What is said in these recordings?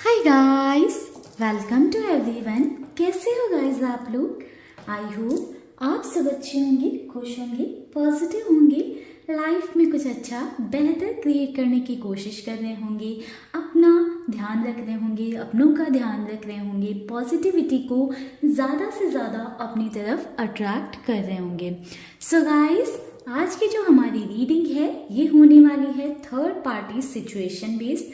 Hi guys, welcome to everyone. कैसे हो guys आप लोग? आई होप आप सब अच्छे होंगे, खुश होंगे, पॉजिटिव होंगे, लाइफ में कुछ अच्छा बेहतर क्रिएट करने की कोशिश कर रहे होंगे, अपना ध्यान रख रहे होंगे, अपनों का ध्यान रख रहे होंगे, पॉजिटिविटी को ज़्यादा से ज़्यादा अपनी तरफ अट्रैक्ट कर रहे होंगे। सो गाइस, आज की जो हमारी रीडिंग है ये होने वाली है थर्ड पार्टी सिचुएशन बेस्ड।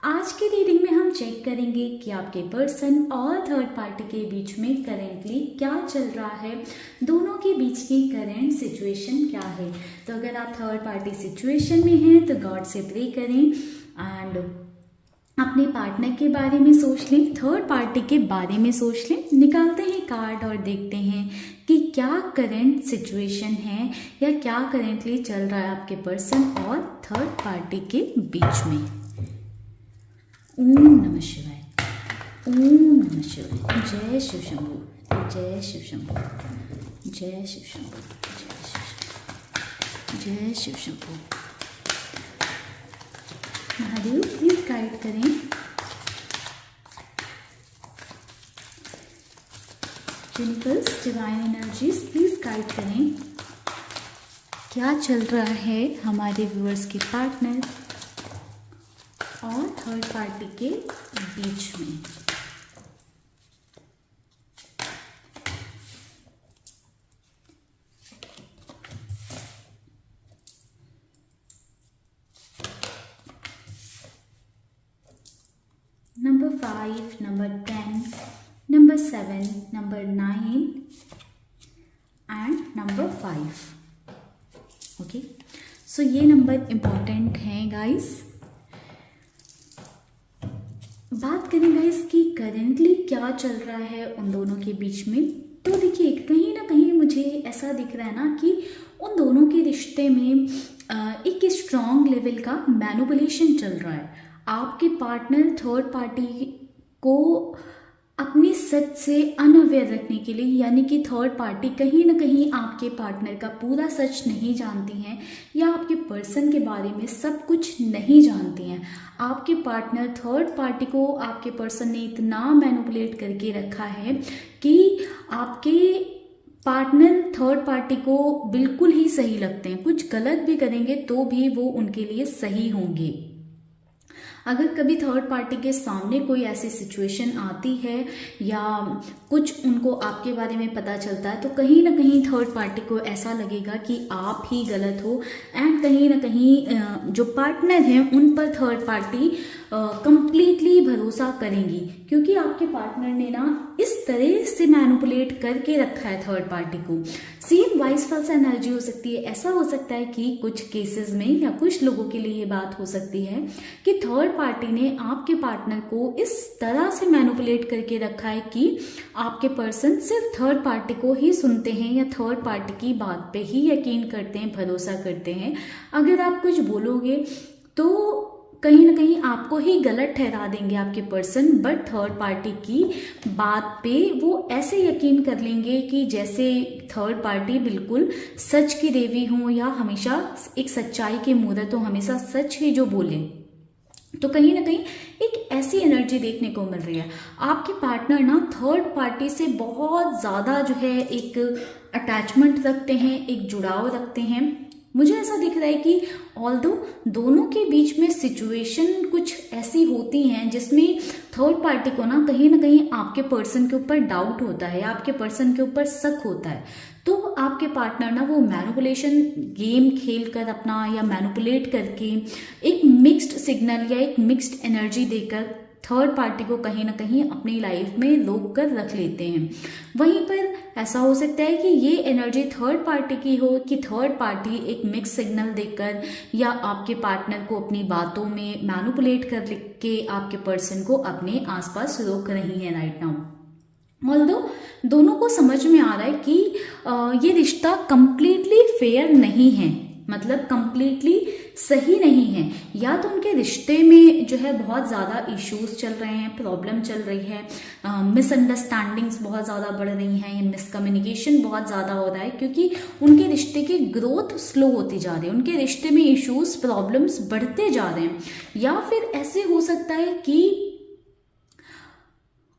आज की रीडिंग में हम चेक करेंगे कि आपके पर्सन और थर्ड पार्टी के बीच में करेंटली क्या चल रहा है, दोनों के बीच की करेंट सिचुएशन क्या है। तो अगर आप थर्ड पार्टी सिचुएशन में हैं तो गॉड से प्रे करें एंड अपने पार्टनर के बारे में सोच लें, थर्ड पार्टी के बारे में सोच लें। निकालते हैं कार्ड और देखते हैं कि क्या करंट सिचुएशन है या क्या करेंटली चल रहा है आपके पर्सन और थर्ड पार्टी के बीच में। ओम नमः शिवाय, ओम नमः शिवाय। जय शिव शंभू, जय शिव शंभू, जय शिव शंभू, जय शिव शंभू। महादेव प्लीज गाइड करें। Universe, divine energies please guide करें। क्या चल रहा है हमारे व्यूअर्स के पार्टनर और थर्ड पार्टी के बीच में। Number 5, number 10, number 7, number 9 and number 5। Okay, so ये नंबर इम्पॉर्टेंट हैं गाइस। बात करें गाइस कि करेंटली क्या चल रहा है उन दोनों के बीच में, तो देखिए कहीं ना कहीं मुझे ऐसा दिख रहा है ना कि उन दोनों के रिश्ते में एक स्ट्रॉन्ग लेवल का मैनिपुलेशन चल रहा है। आपके पार्टनर थर्ड पार्टी को अपने सच से अनअवेयर रखने के लिए, यानी कि थर्ड पार्टी कहीं ना कहीं आपके पार्टनर का पूरा सच नहीं जानती हैं या आपके पर्सन के बारे में सब कुछ नहीं जानती हैं। आपके पार्टनर थर्ड पार्टी को आपके पर्सन ने इतना मैनिपुलेट करके रखा है कि आपके पार्टनर थर्ड पार्टी को बिल्कुल ही सही लगते हैं। कुछ गलत भी करेंगे तो भी वो उनके लिए सही होंगे। अगर कभी थर्ड पार्टी के सामने कोई ऐसी सिचुएशन आती है या कुछ उनको आपके बारे में पता चलता है तो कहीं ना कहीं थर्ड पार्टी को ऐसा लगेगा कि आप ही गलत हो एंड कहीं ना कहीं जो पार्टनर हैं उन पर थर्ड पार्टी कंप्लीटली भरोसा करेंगी, क्योंकि आपके पार्टनर ने ना इस तरह से मैनिपुलेट करके रखा है थर्ड पार्टी को। सेम वाइस वर्सा एनर्जी हो सकती है। ऐसा हो सकता है कि कुछ केसेस में या कुछ लोगों के लिए ये बात हो सकती है कि थर्ड पार्टी ने आपके पार्टनर को इस तरह से मैनिपुलेट करके रखा है कि आपके पर्सन सिर्फ थर्ड पार्टी को ही सुनते हैं या थर्ड पार्टी की बात पे ही यकीन करते हैं, भरोसा करते हैं। अगर आप कुछ बोलोगे तो कहीं ना कहीं आपको ही गलत ठहरा देंगे आपके पर्सन, बट थर्ड पार्टी की बात पे वो ऐसे यकीन कर लेंगे कि जैसे थर्ड पार्टी बिल्कुल सच की देवी हो या हमेशा एक सच्चाई के मूर्त हो, हमेशा सच ही जो बोले। तो कहीं ना कहीं एक ऐसी एनर्जी देखने को मिल रही है। आपके पार्टनर ना थर्ड पार्टी से बहुत ज़्यादा जो है एक अटैचमेंट रखते हैं, एक जुड़ाव रखते हैं। मुझे ऐसा दिख रहा है कि ऑल्दो दोनों के बीच में सिचुएशन कुछ ऐसी होती हैं जिसमें थर्ड पार्टी को ना कहीं आपके पर्सन के ऊपर डाउट होता है या आपके पर्सन के ऊपर शक होता है। तो आपके पार्टनर ना वो मैनिपुलेशन गेम खेल कर अपना या मैनिपुलेट करके एक मिक्स्ड सिग्नल या एक मिक्स्ड एनर्जी देकर थर्ड पार्टी को कहीं ना कहीं अपनी लाइफ में रोक कर रख लेते हैं। वहीं पर ऐसा हो सकता है कि ये एनर्जी थर्ड पार्टी की हो कि थर्ड पार्टी एक मिक्स सिग्नल देकर या आपके पार्टनर को अपनी बातों में मैनिपुलेट करके आपके पर्सन को अपने आसपास रोक रही है राइट नाउ। ऑल्दो दोनों को समझ में आ रहा है कि ये रिश्ता कंप्लीटली फेयर नहीं है, मतलब कंप्लीटली सही नहीं है। या तो उनके रिश्ते में जो है बहुत ज़्यादा इश्यूज चल रहे हैं, प्रॉब्लम चल रही है, मिसअंडरस्टैंडिंग्स बहुत ज़्यादा बढ़ रही हैं, ये मिसकम्युनिकेशन बहुत ज़्यादा हो रहा है क्योंकि उनके रिश्ते की ग्रोथ स्लो होती जा रही है, उनके रिश्ते में इश्यूज प्रॉब्लम्स बढ़ते जा रहे हैं। या फिर ऐसे हो सकता है कि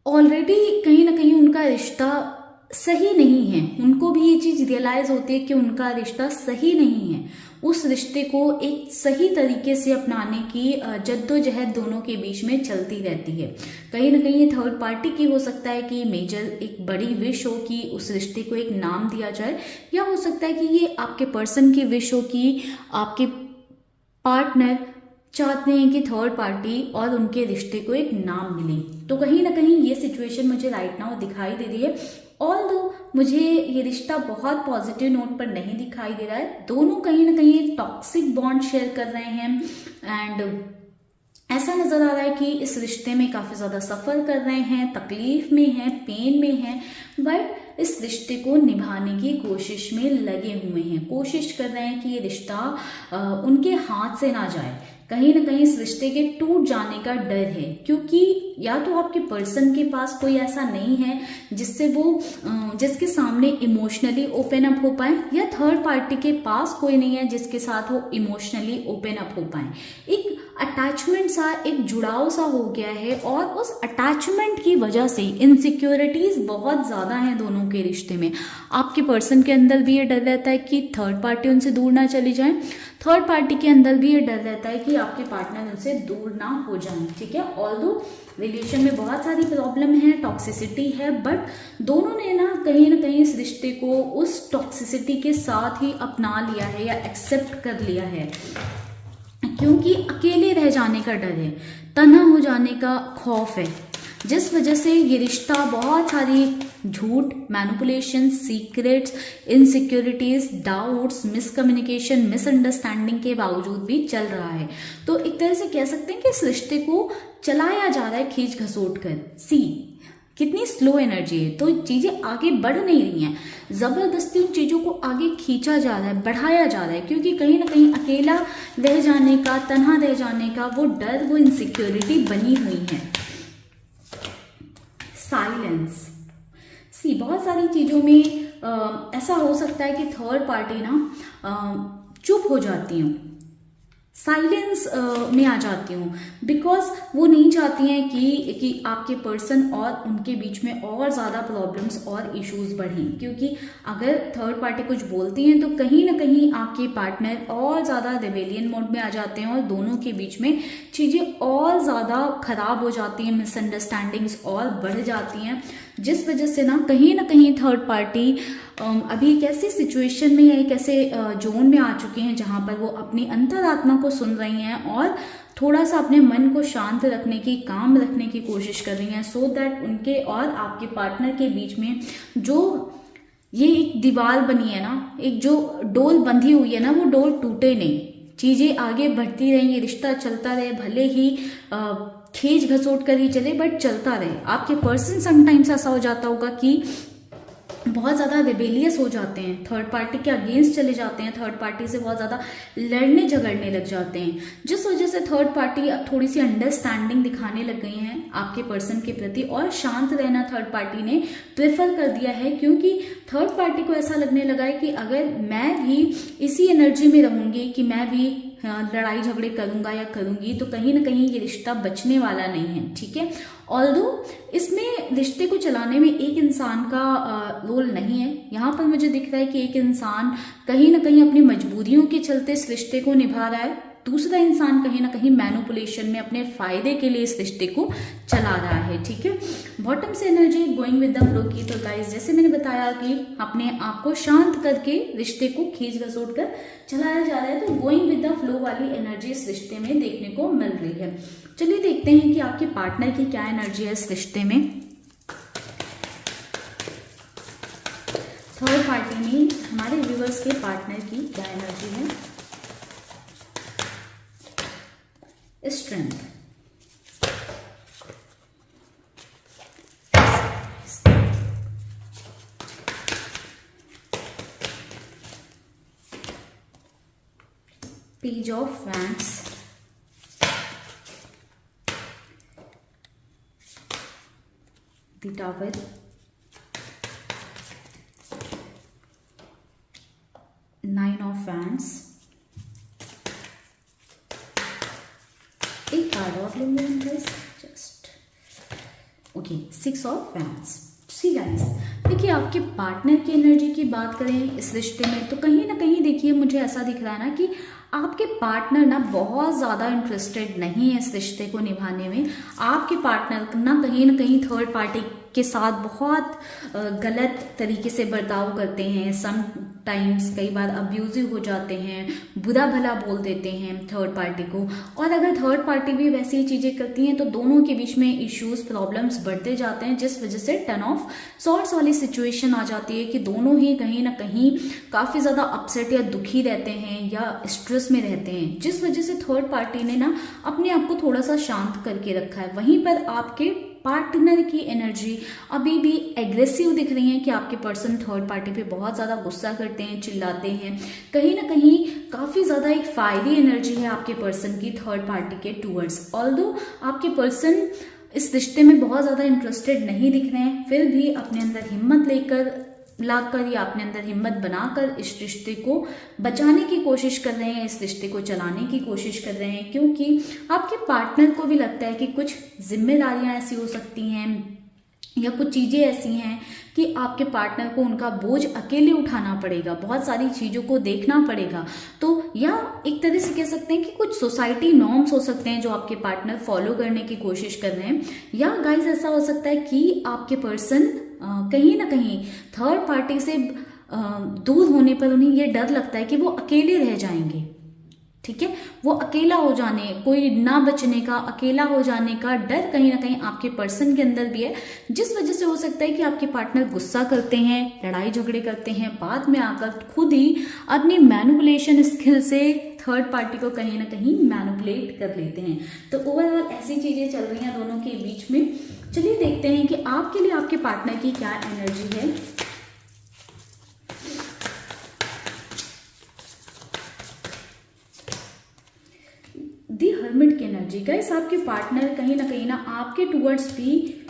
ऑलरेडी कहीं ना कहीं उनका रिश्ता सही नहीं है, उनको भी ये चीज़ रियलाइज होती है कि उनका रिश्ता सही नहीं है। उस रिश्ते को एक सही तरीके से अपनाने की जद्दोजहद दोनों के बीच में चलती रहती है। कहीं ना कहीं ये थर्ड पार्टी की हो सकता है कि मेजर एक बड़ी विश हो कि उस रिश्ते को एक नाम दिया जाए, या हो सकता है कि ये आपके पर्सन की विश हो कि आपके पार्टनर चाहते हैं कि थर्ड पार्टी और उनके रिश्ते को एक नाम मिले। तो कहीं ना कहीं ये सिचुएशन मुझे राइट नाउ दिखाई दे रही है। ऑल्दो मुझे ये रिश्ता बहुत पॉजिटिव नोट पर नहीं दिखाई दे रहा है। दोनों कहीं ना कहीं टॉक्सिक बॉन्ड शेयर कर रहे हैं एंड ऐसा नजर आ रहा है कि इस रिश्ते में काफी ज्यादा सफर कर रहे हैं, तकलीफ में हैं, पेन में हैं, बट इस रिश्ते को निभाने की कोशिश में लगे हुए हैं। कोशिश कर रहे हैं कि ये रिश्ता उनके हाथ से ना जाए। कहीं ना कहीं इस रिश्ते के टूट जाने का डर है, क्योंकि या तो आपके पर्सन के पास कोई ऐसा नहीं है जिससे वो जिसके सामने इमोशनली ओपन अप हो पाए, या थर्ड पार्टी के पास कोई नहीं है जिसके साथ वो इमोशनली ओपन अप हो पाए। एक अटैचमेंट सा, एक जुड़ाव सा हो गया है और उस अटैचमेंट की वजह से इनसिक्योरिटीज बहुत ज़्यादा हैं दोनों के रिश्ते में। आपके पर्सन के अंदर भी ये डर रहता है कि थर्ड पार्टी उनसे दूर ना चली जाए, थर्ड पार्टी के अंदर भी ये डर रहता है कि आपके पार्टनर उनसे दूर ना हो जाए। ठीक है, ऑल्दो रिलेशन में बहुत सारी प्रॉब्लम है, टॉक्सिसिटी है, बट दोनों ने ना कहीं इस रिश्ते को उस टॉक्सिसिटी के साथ ही अपना लिया है या एक्सेप्ट कर लिया है, क्योंकि अकेले रह जाने का डर है, तन्हा हो जाने का खौफ है, जिस वजह से ये रिश्ता बहुत सारी झूठ, manipulation, secrets, insecurities, doubts, miscommunication, misunderstanding के बावजूद भी चल रहा है। तो एक तरह से कह सकते हैं कि इस रिश्ते को चलाया जा रहा है खींच घसोट कर। सी कितनी स्लो एनर्जी है, तो चीजें आगे बढ़ नहीं रही हैं, जबरदस्ती उन चीजों को आगे खींचा जा रहा है, बढ़ाया जा रहा है, क्योंकि कहीं ना कहीं अकेला रह जाने का, तन्हा रह जाने का वो डर, वो इनसिक्योरिटी बनी हुई है। साइलेंस, सी बहुत सारी चीजों में ऐसा हो सकता है कि थर्ड पार्टी ना चुप हो जाती हूँ, साइलेंस में आ जाती हूँ, बिकॉज वो नहीं चाहती हैं कि आपके पर्सन और उनके बीच में और ज़्यादा प्रॉब्लम्स और इश्यूज बढ़ें, क्योंकि अगर थर्ड पार्टी कुछ बोलती हैं तो कहीं ना कहीं आपके पार्टनर और ज़्यादा रिबेलियन मोड में आ जाते हैं और दोनों के बीच में चीज़ें और ज़्यादा खराब हो जाती हैं, मिसअंडरस्टैंडिंग्स और बढ़ जाती हैं, जिस वजह से ना कहीं थर्ड पार्टी अभी एक ऐसी सिचुएशन में या एक ऐसे जोन में आ चुके हैं जहां पर वो अपनी अंतरात्मा को सुन रही हैं और थोड़ा सा अपने मन को शांत रखने की, काम रखने की कोशिश कर रही हैं, सो दैट उनके और आपके पार्टनर के बीच में जो ये एक दीवार बनी है ना, एक जो डोर बंधी हुई है ना, वो डोर टूटे नहीं, चीजें आगे बढ़ती रहेंगी, रिश्ता चलता रहे, भले ही खींच घसोट कर ही चले, बट चलता रहे। आपके पर्सन समटाइम्स ऐसा हो जाता होगा कि बहुत ज़्यादा रिबेलियस हो जाते हैं, थर्ड पार्टी के अगेंस्ट चले जाते हैं, थर्ड पार्टी से बहुत ज़्यादा लड़ने झगड़ने लग जाते हैं, जिस वजह से थर्ड पार्टी अब थोड़ी सी अंडरस्टैंडिंग दिखाने लग गई हैं आपके पर्सन के प्रति, और शांत रहना थर्ड पार्टी ने प्रेफर कर दिया है, क्योंकि थर्ड पार्टी को ऐसा लगने लगा है कि अगर मैं भी इसी एनर्जी में रहूंगी कि मैं भी लड़ाई झगड़े करूंगा या करूंगी, तो कहीं ना कहीं ये रिश्ता बचने वाला नहीं है। ठीक है, ऑल्दो इसमें रिश्ते को चलाने में एक इंसान का रोल नहीं है, यहाँ पर मुझे दिख रहा है कि एक इंसान कहीं ना कहीं अपनी मजबूरियों के चलते इस रिश्ते को निभा रहा है, दूसरा इंसान कहीं ना कहीं मैनिपुलेशन में अपने फायदे के लिए इस रिश्ते को चला रहा है। ठीक है, बॉटम से energy going with the flow की। तो गाइस जैसे मैंने बताया कि अपने आप को शांत करके रिश्ते को खींच घसोट कर चलाया जा रहा है, तो गोइंग विद द फ्लो वाली एनर्जी इस रिश्ते में देखने को मिल रही है। चलिए देखते हैं कि आपके पार्टनर की क्या एनर्जी है इस रिश्ते में। थर्ड पार्टी में हमारे व्यूअर्स के पार्टनर की क्या एनर्जी है। Strength, page of wands, the tower, nine of wands. एक कार्ड और लेंगे हम guys, just okay, 6 of wands. See guys, देखिए आपके पार्टनर की एनर्जी की बात करें इस रिश्ते में, तो कहीं ना कहीं देखिए मुझे ऐसा दिख रहा है ना कि आपके पार्टनर ना बहुत ज़्यादा इंटरेस्टेड नहीं है इस रिश्ते को निभाने में। आपके पार्टनर ना कहीं थर्ड पार्टी के साथ बहुत गलत तरीके से बर्ताव करते हैं। सम टाइम्स कई बार अब्यूजिव हो जाते हैं, बुरा भला बोल देते हैं थर्ड पार्टी को। और अगर थर्ड पार्टी भी वैसी ही चीज़ें करती हैं तो दोनों के बीच में इश्यूज प्रॉब्लम्स बढ़ते जाते हैं, जिस वजह से टर्न ऑफ सॉर्ट्स वाली सिचुएशन आ जाती है कि दोनों ही कहीं ना कहीं काफ़ी ज़्यादा अपसेट या दुखी रहते हैं या स्ट्रेस में रहते हैं, जिस वजह से थर्ड पार्टी ने ना अपने आप को थोड़ा सा शांत करके रखा है। वहीं पर आपके पार्टनर की एनर्जी अभी भी एग्रेसिव दिख रही है कि आपके पर्सन थर्ड पार्टी पे बहुत ज़्यादा गुस्सा करते हैं, चिल्लाते हैं। कहीं ना कहीं काफ़ी ज़्यादा एक फायरी एनर्जी है आपके पर्सन की थर्ड पार्टी के टूवर्ड्स। ऑल्दो आपके पर्सन इस रिश्ते में बहुत ज़्यादा इंटरेस्टेड नहीं दिख रहे हैं, फिर भी अपने अंदर हिम्मत लाकर या अपने अंदर हिम्मत बनाकर इस रिश्ते को बचाने की कोशिश कर रहे हैं, इस रिश्ते को चलाने की कोशिश कर रहे हैं, क्योंकि आपके पार्टनर को भी लगता है कि कुछ जिम्मेदारियां ऐसी हो सकती हैं या कुछ चीज़ें ऐसी हैं कि आपके पार्टनर को उनका बोझ अकेले उठाना पड़ेगा, बहुत सारी चीज़ों को देखना पड़ेगा। तो या एक तरह से कह सकते हैं कि कुछ सोसाइटी नॉर्म्स हो सकते हैं जो आपके पार्टनर फॉलो करने की कोशिश कर रहे हैं। या गाइस ऐसा हो सकता है कि आपके पर्सन कहीं ना कहीं थर्ड पार्टी से दूर होने पर उन्हें ये डर लगता है कि वो अकेले रह जाएंगे। ठीक है, वो अकेला हो जाने, कोई ना बचने का, अकेला हो जाने का डर कहीं ना कहीं आपके पर्सन के अंदर भी है, जिस वजह से हो सकता है कि आपके पार्टनर गुस्सा करते हैं, लड़ाई झगड़े करते हैं, बाद में आकर खुद ही अपनी मैनिपुलेशन स्किल से थर्ड पार्टी को कहीं ना कहीं मैनिपुलेट कर लेते हैं। तो ओवरऑल ऐसी चीजें चल रही हैं दोनों के बीच में। चलिए देखते हैं कि आपके लिए आपके पार्टनर की क्या एनर्जी है। दी हर्मिट की एनर्जी। गाइस आपके पार्टनर कहीं ना आपके टूवर्ड्स भी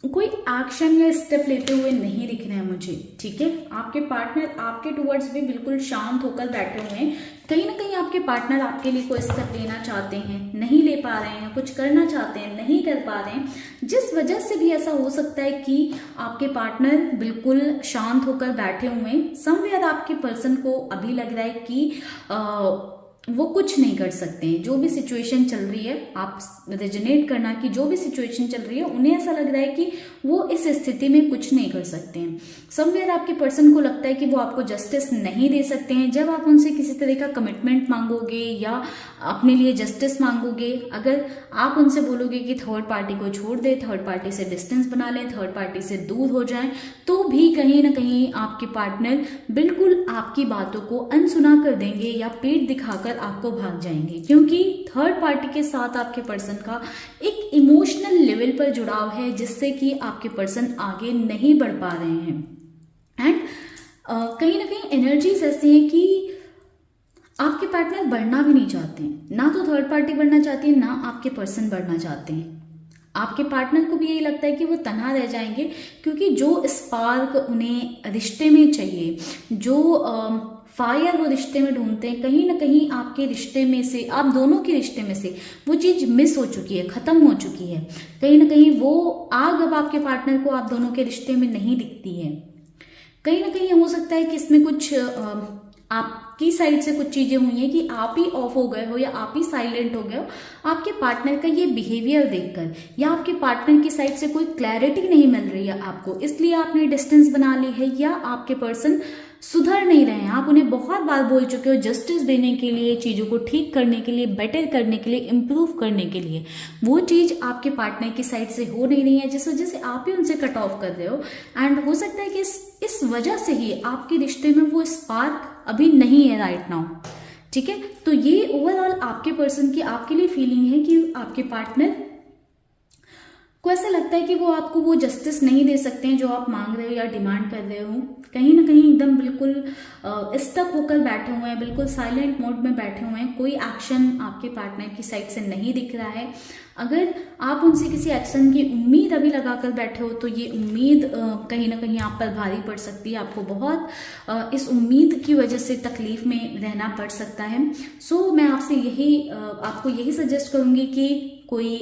कोई एक्शन या स्टेप लेते हुए नहीं दिख रहे हैं मुझे। ठीक है, आपके पार्टनर आपके टूवर्ड्स भी बिल्कुल शांत होकर बैठे हुए हैं। कहीं ना कहीं आपके पार्टनर आपके लिए कोई स्टेप लेना चाहते हैं, नहीं ले पा रहे हैं, कुछ करना चाहते हैं, नहीं कर पा रहे हैं, जिस वजह से भी ऐसा हो सकता है कि आपके पार्टनर बिल्कुल शांत होकर बैठे हुए हैं। समवेयर आपके पर्सन को अभी लग रहा है कि वो कुछ नहीं कर सकते हैं। जो भी सिचुएशन चल रही है, आप रेजोनेट करना कि जो भी सिचुएशन चल रही है उन्हें ऐसा लग रहा है कि वो इस स्थिति में कुछ नहीं कर सकते हैं। समवेयर आपके पर्सन को लगता है कि वो आपको जस्टिस नहीं दे सकते हैं। जब आप उनसे किसी तरह का कमिटमेंट मांगोगे या अपने लिए जस्टिस मांगोगे, अगर आप उनसे बोलोगे कि थर्ड पार्टी को छोड़ दे, थर्ड पार्टी से डिस्टेंस बना लें, थर्ड पार्टी से दूर हो जाएं, तो भी कहीं ना कहीं आपके पार्टनर बिल्कुल आपकी बातों को अनसुना कर देंगे या पीठ दिखाकर आपको भाग जाएंगे, क्योंकि थर्ड पार्टी के साथ आपके पर्सन का एक इमोशनल लेवल पर जुड़ाव है, जिससे कि आपके पर्सन आगे नहीं बढ़ पा रहे हैं। एंड कहीं ना कहीं एनर्जीज ऐसी हैं कि आपके पार्टनर बढ़ना भी नहीं चाहते हैं, ना तो थर्ड पार्टी बढ़ना चाहती है, ना आपके पर्सन बढ़ना चाहते हैं। आपके पार्टनर को भी यही लगता है कि वो तन्हा रह जाएंगे, क्योंकि जो स्पार्क उन्हें रिश्ते में चाहिए, जो फायर वो रिश्ते में ढूंढते हैं, कहीं ना कहीं आपके रिश्ते में से, आप दोनों के रिश्ते में से वो चीज़ मिस हो चुकी है, ख़त्म हो चुकी है। कहीं ना कहीं वो आग अब आपके पार्टनर को आप दोनों के रिश्ते में नहीं दिखती है। कहीं ना कहीं हो सकता है कि इसमें कुछ आपकी साइड से कुछ चीजें हुई हैं कि आप ही ऑफ हो गए हो या आप ही साइलेंट हो गए हो आपके पार्टनर का ये बिहेवियर देखकर, या आपके पार्टनर की साइड से कोई क्लैरिटी नहीं मिल रही है आपको, इसलिए आपने डिस्टेंस बना ली है, या आपके पर्सन सुधर नहीं रहे हैं। आप उन्हें बहुत बार बोल चुके हो जस्टिस देने के लिए, चीज़ों को ठीक करने के लिए, बेटर करने के लिए, इम्प्रूव करने के लिए, वो चीज़ आपके पार्टनर की साइड से हो नहीं रही है, जिस वजह से आप ही उनसे कट ऑफ कर रहे हो। एंड हो सकता है कि इस वजह से ही आपके रिश्ते में वो स्पार्क अभी नहीं है राइट नाउ। ठीक है, तो ये ओवरऑल आपके पर्सन की आपके लिए फीलिंग है कि आपके पार्टनर को ऐसा लगता है कि वो आपको वो जस्टिस नहीं दे सकते हैं जो आप मांग रहे हो या डिमांड कर रहे हो। कहीं ना कहीं एकदम बिल्कुल स्टक होकर बैठे हुए हैं, बिल्कुल साइलेंट मोड में बैठे हुए हैं, कोई एक्शन आपके पार्टनर की साइड से नहीं दिख रहा है। अगर आप उनसे किसी एक्शन की उम्मीद अभी लगाकर बैठे हो तो ये उम्मीद कहीं ना कहीं आप पर भारी पड़ सकती है, आपको बहुत इस उम्मीद की वजह से तकलीफ में रहना पड़ सकता है। सो मैं आपसे आपको यही सजेस्ट करूंगी कि कोई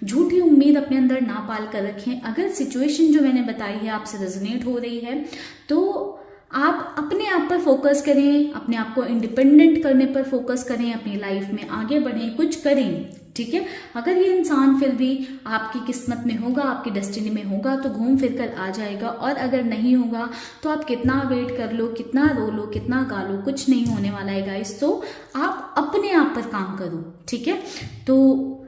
झूठी उम्मीद अपने अंदर ना पाल कर रखें। अगर सिचुएशन जो मैंने बताई है आपसे रेजोनेट हो रही है तो आप अपने आप पर फोकस करें, अपने आप को इंडिपेंडेंट करने पर फोकस करें, अपनी लाइफ में आगे बढ़ें, कुछ करें, ठीक है। अगर ये इंसान फिर भी आपकी किस्मत में होगा, आपकी डेस्टिनी में होगा तो घूम फिर कर आ जाएगा, और अगर नहीं होगा तो आप कितना वेट कर लो, कितना रो लो, कितना गा लो, कुछ नहीं होने वाला है गाइस। तो आप अपने आप पर काम करो, ठीक है। तो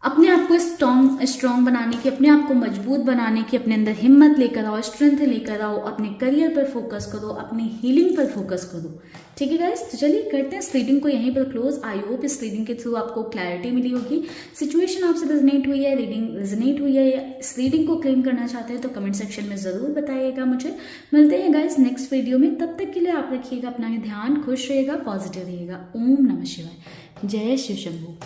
अपने आप को स्ट्रॉन्ग बनाने की, अपने आप को मजबूत बनाने की, अपने अंदर हिम्मत लेकर आओ, स्ट्रेंथ लेकर आओ, अपने करियर पर फोकस करो, अपनी हीलिंग पर फोकस करो, ठीक है गाइस। तो चलिए करते हैं इस रीडिंग को यहीं पर क्लोज। आई होप इस रीडिंग के थ्रू आपको क्लैरिटी मिली होगी, सिचुएशन आपसे रेजोनेट हुई है, रीडिंग रेजोनेट हुई है, या इस रीडिंग को क्लेम करना चाहते हैं तो कमेंट सेक्शन में ज़रूर बताइएगा मुझे। मिलते हैं गाइस नेक्स्ट वीडियो में, तब तक के लिए आप रखिएगा अपना ध्यान, खुश रहिएगा, पॉजिटिव रहिएगा। ओम नमः शिवाय, जय शिव शंभू।